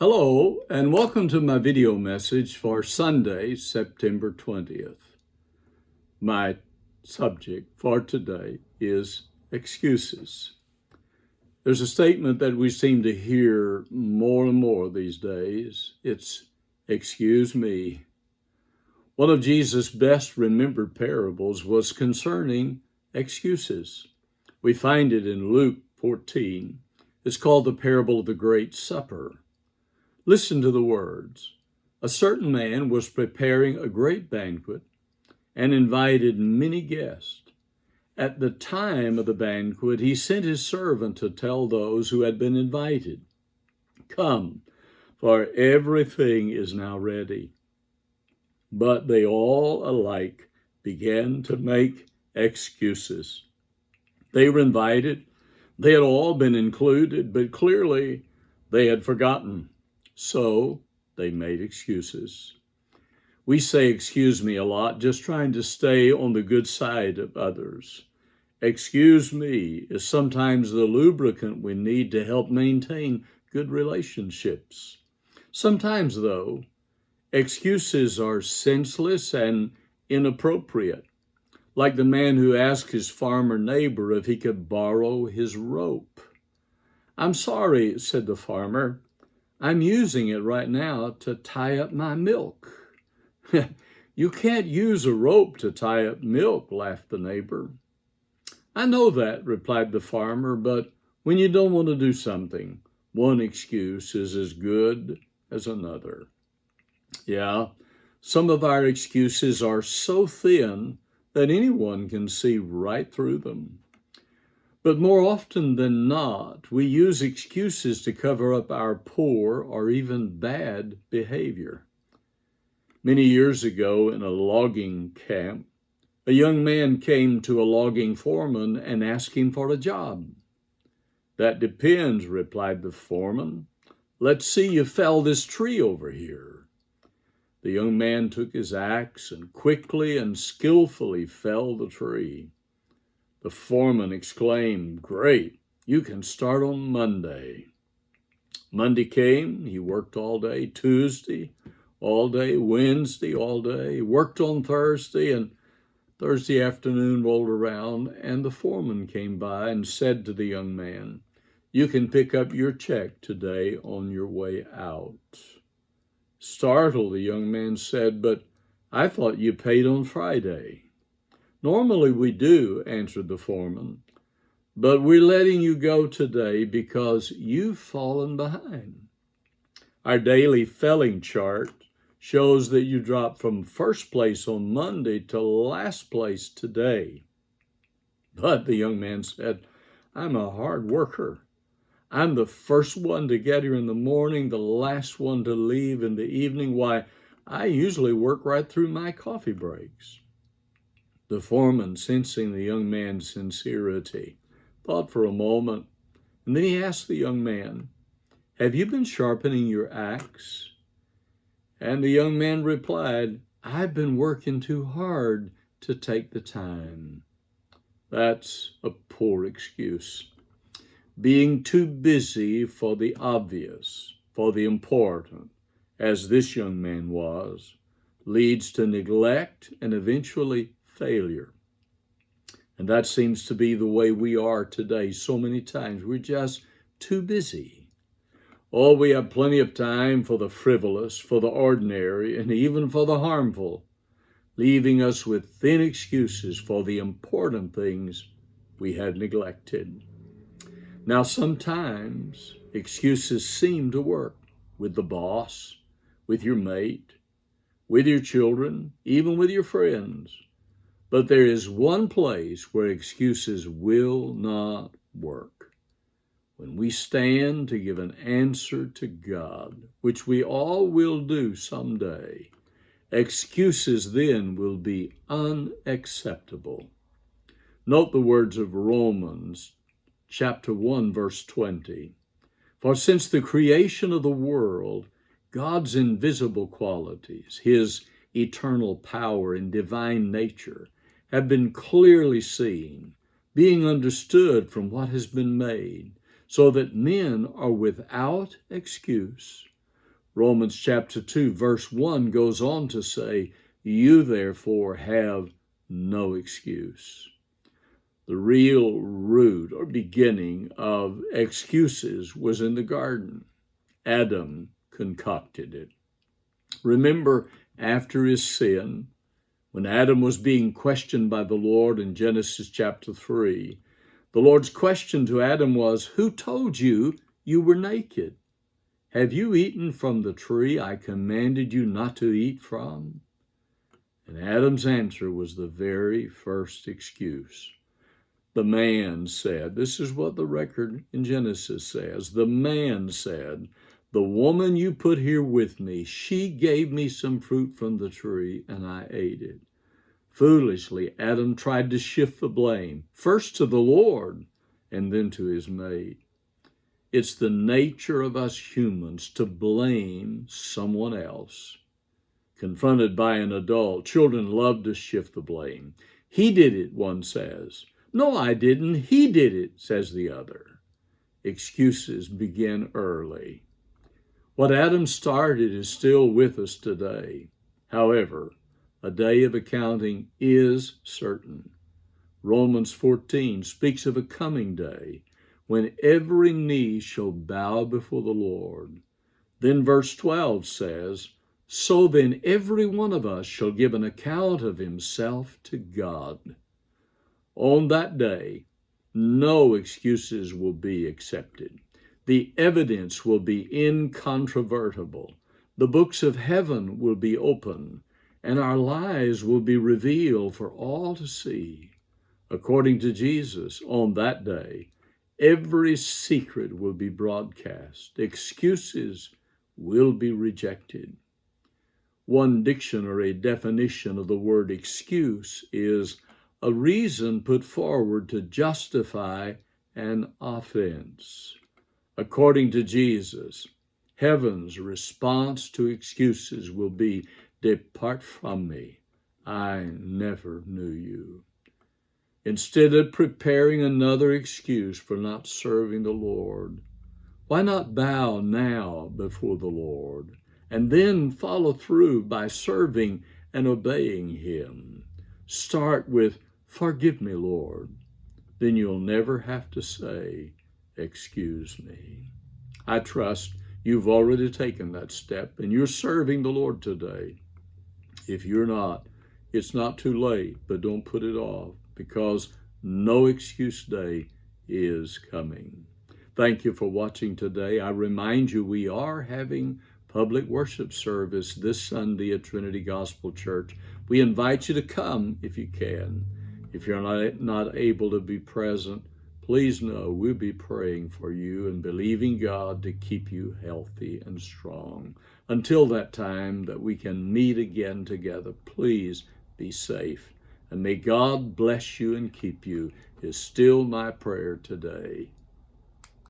Hello, and welcome to my video message for Sunday, September 20th. My subject for today is excuses. There's a statement that we seem to hear more and more these days. It's, "Excuse me." One of Jesus' best remembered parables was concerning excuses. We find it in Luke 14. It's called the parable of the Great Supper. Listen to the words. A certain man was preparing a great banquet and invited many guests. At the time of the banquet, he sent his servant to tell those who had been invited, "Come, for everything is now ready." But they all alike began to make excuses. They were invited, they had all been included, but clearly they had forgotten. So they made excuses. We say "excuse me" a lot, just trying to stay on the good side of others. "Excuse me" is sometimes the lubricant we need to help maintain good relationships. Sometimes, though, excuses are senseless and inappropriate, like the man who asked his farmer neighbor if he could borrow his rope. "I'm sorry," said the farmer. "I'm using it right now to tie up my milk." "You can't use a rope to tie up milk," laughed the neighbor. "I know that," replied the farmer, "but when you don't want to do something, one excuse is as good as another." Yeah, some of our excuses are so thin that anyone can see right through them. But more often than not, we use excuses to cover up our poor or even bad behavior. Many years ago in a logging camp, a young man came to a logging foreman and asked him for a job. "That depends," replied the foreman. "Let's see you fell this tree over here." The young man took his axe and quickly and skillfully felled the tree. The foreman exclaimed, "Great, you can start on Monday." Monday came, he worked all day. Tuesday, all day. Wednesday, all day. Worked on Thursday, and Thursday afternoon rolled around, and the foreman came by and said to the young man, "You can pick up your check today on your way out." Startled, the young man said, "But I thought you paid on Friday." "Normally we do," answered the foreman, "but we're letting you go today because you've fallen behind. Our daily felling chart shows that you dropped from first place on Monday to last place today." But the young man said, "I'm a hard worker. I'm the first one to get here in the morning, the last one to leave in the evening. Why, I usually work right through my coffee breaks." The foreman, sensing the young man's sincerity, thought for a moment, and then he asked the young man, "Have you been sharpening your axe?" And the young man replied, "I've been working too hard to take the time." That's a poor excuse. Being too busy for the obvious, for the important, as this young man was, leads to neglect and eventually failure. And that seems to be the way we are today. So many times we're just too busy. Oh, we have plenty of time for the frivolous, for the ordinary, and even for the harmful, leaving us with thin excuses for the important things we had neglected. Now, sometimes excuses seem to work with the boss, with your mate, with your children, even with your friends. But there is one place where excuses will not work. When we stand to give an answer to God, which we all will do someday, excuses then will be unacceptable. Note the words of Romans chapter 1, verse 20. "For since the creation of the world, God's invisible qualities, his eternal power and divine nature, have been clearly seen, being understood from what has been made, so that men are without excuse. Romans chapter 2, verse 1 goes on to say, "You therefore have no excuse." The real root or beginning of excuses was in the garden. Adam concocted it. Remember, after his sin, when Adam was being questioned by the Lord in Genesis chapter 3, the Lord's question to Adam was, "Who told you you were naked? Have you eaten from the tree I commanded you not to eat from?" And Adam's answer was the very first excuse. The man said, this is what the record in Genesis says, the man said, "The woman you put here with me, she gave me some fruit from the tree and I ate it." Foolishly, Adam tried to shift the blame, first to the Lord and then to his mate. It's the nature of us humans to blame someone else. Confronted by an adult, children love to shift the blame. "He did it," one says. "No, I didn't. He did it," says the other. Excuses begin early. What Adam started is still with us today. However, a day of accounting is certain. Romans 14 speaks of a coming day when every knee shall bow before the Lord. Then verse 12 says, "So then every one of us shall give an account of himself to God." On that day, no excuses will be accepted. The evidence will be incontrovertible. The books of heaven will be open, and our lives will be revealed for all to see. According to Jesus, on that day, every secret will be broadcast. Excuses will be rejected. One dictionary definition of the word excuse is a reason put forward to justify an offense. According to Jesus, heaven's response to excuses will be, "Depart from me, I never knew you." Instead of preparing another excuse for not serving the Lord, why not bow now before the Lord and then follow through by serving and obeying Him? Start with, "Forgive me, Lord." Then you'll never have to say, "Excuse me." I trust you've already taken that step and you're serving the Lord today. If you're not, it's not too late, but don't put it off, because no excuse day is coming. Thank you for watching today. I remind you we are having public worship service this Sunday at Trinity Gospel Church. We invite you to come if you can. If you're not able to be present, please know we'll be praying for you and believing God to keep you healthy and strong. Until that time that we can meet again together, please be safe. And may God bless you and keep you is still my prayer today.